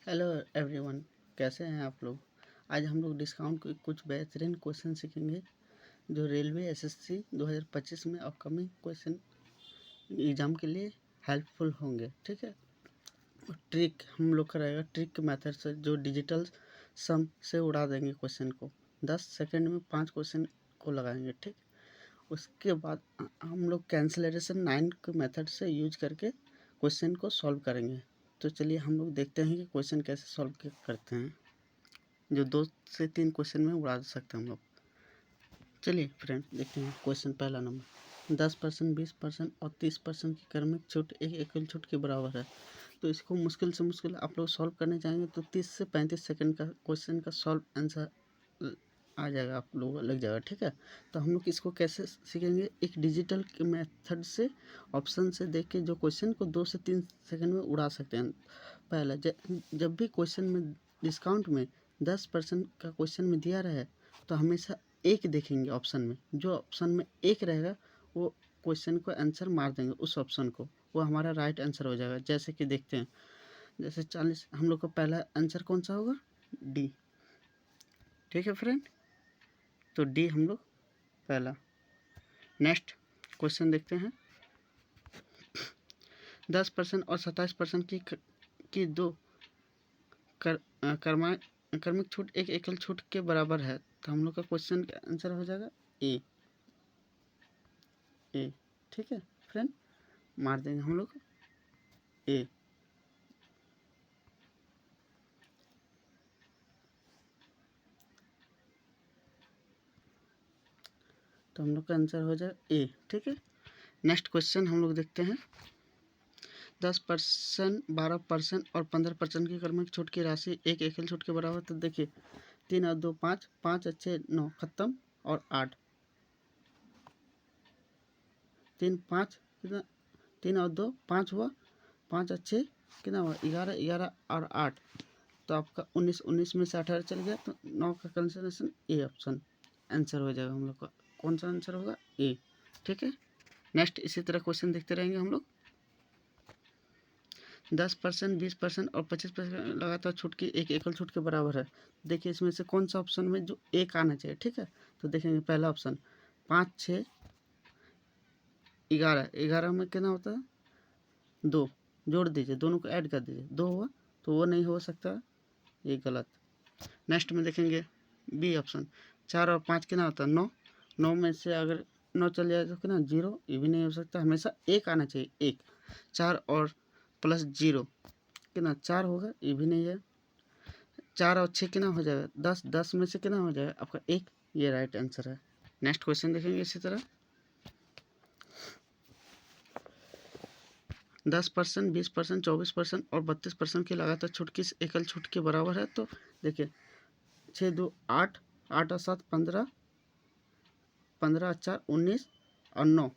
Hello everyone, कैसे हैं आप लोग। आज हम लोग डिस्काउंट के कुछ बेहतरीन क्वेश्चन सीखेंगे जो रेलवे एसएससी 2025 में अपकमिंग क्वेश्चन एग्ज़ाम के लिए हेल्पफुल होंगे। ठीक है, और ट्रिक हम लोग का रहेगा, ट्रिक के मेथड से जो डिजिटल सम से उड़ा देंगे क्वेश्चन को। 10 सेकंड में 5 क्वेश्चन को लगाएंगे। ठीक, उसके बाद हम लोग कैंसलेशन 9 के मेथड से यूज करके क्वेश्चन को सॉल्व करेंगे। तो चलिए हम लोग देखते हैं कि क्वेश्चन कैसे सॉल्व करते हैं, जो 2 से 3 क्वेश्चन में उड़ा सकते हैं हम लोग। चलिए फ्रेंड देखते हैं। क्वेश्चन पहला नंबर, 10%, 20% और 30% की क्रमिक छूट एक एकल छूट के बराबर है। तो इसको मुश्किल से मुश्किल आप लोग सॉल्व करने जाएंगे तो 30 से 35 सेकंड का क्वेश्चन का सॉल्व आंसर आ जाएगा, आप लोगों को लग जाएगा। ठीक है, तो हम लोग इसको कैसे सीखेंगे, एक डिजिटल के मेथड से ऑप्शन से देख के जो क्वेश्चन को 2 से 3 सेकंड में उड़ा सकते हैं। पहला, जब भी क्वेश्चन में डिस्काउंट में 10% का क्वेश्चन में दिया रहे तो हमेशा एक देखेंगे ऑप्शन में, जो ऑप्शन में एक रहेगा वो क्वेश्चन को आंसर मार देंगे उस ऑप्शन को, वो हमारा राइट आंसर हो जाएगा। जैसे कि देखते हैं, जैसे 40, हम लोग का पहला आंसर कौन सा होगा, डी। ठीक है फ्रेंड, तो डी हम लोग पहला। नेक्स्ट क्वेश्चन देखते हैं, 10% और 27% की दो क्रमिक छूट एक एकल छूट के बराबर है। तो हम लोग का क्वेश्चन का आंसर हो जाएगा ए। ठीक है फ्रेंड, मार देंगे हम लोग ए। तो हम लोग का आंसर हो जाएगा ए। ठीक है, नेक्स्ट क्वेश्चन हम लोग देखते हैं, 10%, 12% और 15% की क्रमिक छूट की राशि एक एकल छूट के बराबर। तो देखिए, 3 और 2 5, 5 अच्छे 9 खत्म और 8, 3 5 कितना, 3 और 2 5 हुआ, 5 अच्छे कितना हुआ 11, 11 और 8, तो आपका 19, 19 में से 18 चल गया, तो 9 का कंसिडरेशन ए ऑप्शन आंसर हो जाएगा हम लोग का। कौन सा आंसर होगा, ए। ठीक है, नेक्स्ट इसी तरह क्वेश्चन देखते रहेंगे हम लोग। 10%, 20% और 25% लगातार छूट की एक एकल छूट के बराबर है। देखिए इसमें से कौन सा ऑप्शन में जो एक आना चाहिए। ठीक है, तो देखेंगे पहला ऑप्शन 5, 6, 11, 11 में कितना होता है 2, जोड़ दीजिए, दोनों को ऐड कर दीजिए, 2 हुआ, तो वो नहीं हो सकता, ये गलत। नेक्स्ट में देखेंगे बी ऑप्शन, 4 और 5 कितना होता है 9, 9 में से अगर 9 चल जाए तो कितना 0, ये भी नहीं हो सकता, हमेशा एक आना चाहिए, एक। 4 और प्लस 0 कितना 4 होगा, ये भी नहीं है। 4 और 6 कितना हो जाएगा 10, 10 में से कितना हो जाएगा आपका एक, ये राइट आंसर है। नेक्स्ट क्वेश्चन देखेंगे इसी तरह, 10%, 20%, 24% और 32% की लगातार छूट किस एकल छूट के बराबर है। तो देखिए 6 2 8, 8 और 7 15, 15 और 4 19 और 9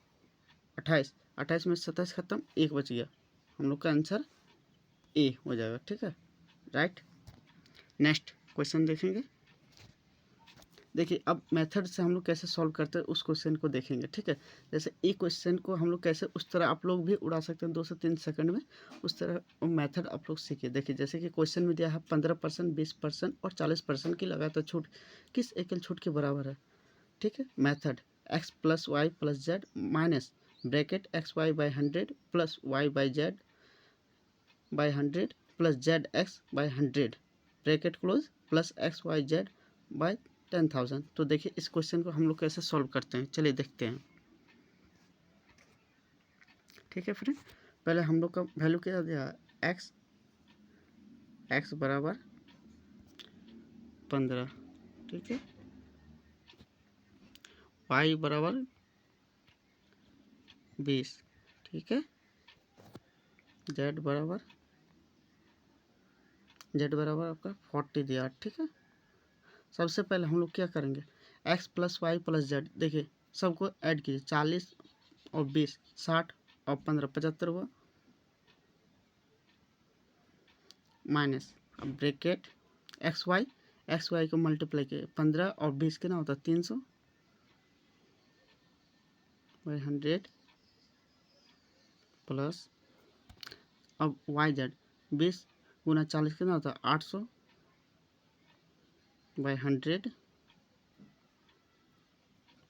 28, 28 में 27 खत्म, एक बच गया, हम लोग का आंसर ए हो जाएगा। ठीक है, राइट। नेक्स्ट क्वेश्चन देखेंगे, देखिए अब मेथड से हम लोग कैसे सॉल्व करते हैं उस क्वेश्चन को देखेंगे। ठीक है, जैसे एक क्वेश्चन को हम लोग कैसे, उस तरह आप लोग भी उड़ा सकते हैं 2 से 3 सेकंड में, उस तरह मेथड आप लोग सीखिए। देखिए जैसे कि क्वेश्चन में दिया है 15%, 20% और 40% की लगातार छूट किस एकल छूट के बराबर है। ठीक है, method x plus Y plus Z minus bracket X Y by 100 plus Y by Z by 100 plus Z X by 100 bracket close plus X Y Z by 10,000। तो देखिए इस क्वेश्चन को हम लोग कैसे सॉल्व करते हैं, चलिए देखते हैं। ठीक है फ्रेंड, पहले हम लोग का वैल्यू क्या दिया, एक्स, एक्स बराबर 15, ठीक है, वाई बराबर 20, ठीक है, जेड बराबर, जेड बराबर आपका 40 दिया। ठीक है, सबसे पहले हम लोग क्या करेंगे, X plus Y plus Z, देखिए सबको ऐड कीजिए, 40 और 20 60 और 15 75 हुआ, माइनस, अब ब्रैकेट एक्स वाई को मल्टीप्लाई किए, 15 और 20 कितना होता है 300 बाई 100 प्लस, अब वाई जेड 20 गुना 40 कितना होता है 800 बाई 100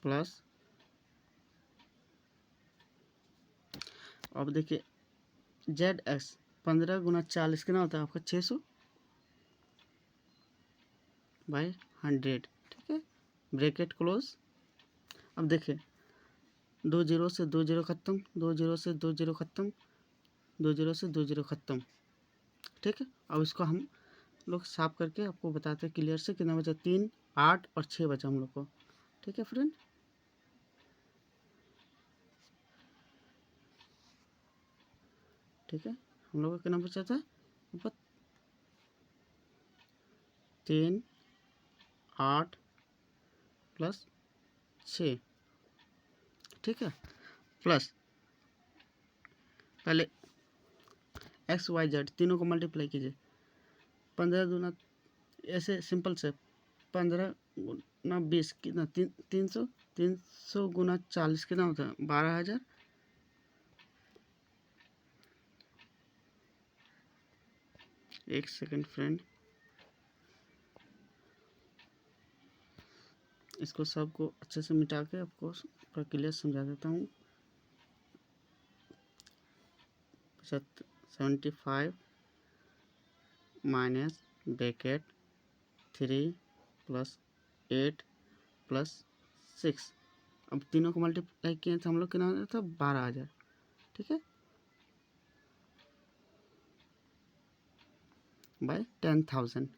प्लस, अब देखिए जेड एक्स 15 गुना 40 कितना होता है आपका 600 बाई 100, ठीक है, ब्रैकेट क्लोज। अब देखिए 2 जीरो से 2 जीरो खत्म, 2 जीरो से 2 जीरो खत्म, 2 जीरो से 2 जीरो खत्म, ठीक है। अब इसको हम लोग साफ करके आपको बताते हैं क्लियर से कितना बचा, 3 8 और 6 बचा हम लोग को, ठीक है फ्रेंड। ठीक है, हम लोग का कितना बचा था ऊपर, 3 8 प्लस 6, ठीक है, प्लस पहले एक्स वाई जेड तीनों को मल्टीप्लाई कीजिए, 15 दूना ऐसे सिंपल से 15 गुना 20 कितना 300, 300 गुना 40 कितना होता है 12,000, एक सेकंड फ्रेंड, इसको सबको अच्छे से मिटा के आपको पूरा क्लियर समझा देता हूँ। 75 माइनस ब्रैकेट 3 प्लस 8 प्लस 6, अब तीनों को मल्टीप्लाई किए तो हम लोग कितना होता था 12,000, ठीक है, by 10,000,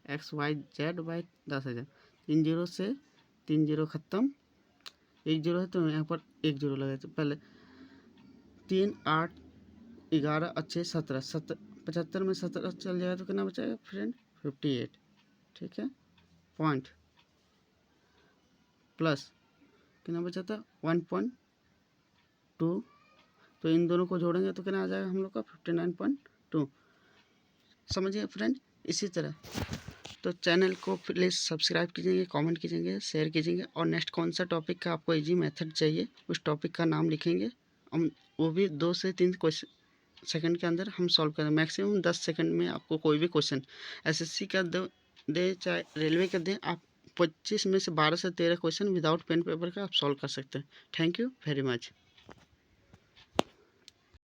X Y Z by 10,000, 3 zero से 3 जीरो खत्म, 1 जीरो है तो यहाँ पर 1 जीरो लगे, तो पहले 3 8 11 अच्छे 17 75 में 17 चल जाएगा तो कितना बचाएगा फ्रेंड 58, ठीक है, पॉइंट प्लस कितना बचा था 1.2, तो इन दोनों को जोड़ेंगे तो कितना आ जाएगा हम लोग का 59.2, समझिए फ्रेंड। इसी तरह तो चैनल को प्लीज़ सब्सक्राइब कीजिएगा, कमेंट कीजिएगा, शेयर कीजिएगा, और नेक्स्ट कौन सा टॉपिक का आपको इजी मेथड चाहिए उस टॉपिक का नाम लिखेंगे, हम वो भी 2 से 3 क्वेश्चन सेकंड के अंदर हम सॉल्व करें, मैक्सिमम 10 सेकंड में आपको कोई भी क्वेश्चन एसएससी का दे चाहे रेलवे का दे, आप 25 में से 12 से 13 क्वेश्चन विदाउट पेन पेपर का आप सॉल्व कर सकते हैं। Thank you very much.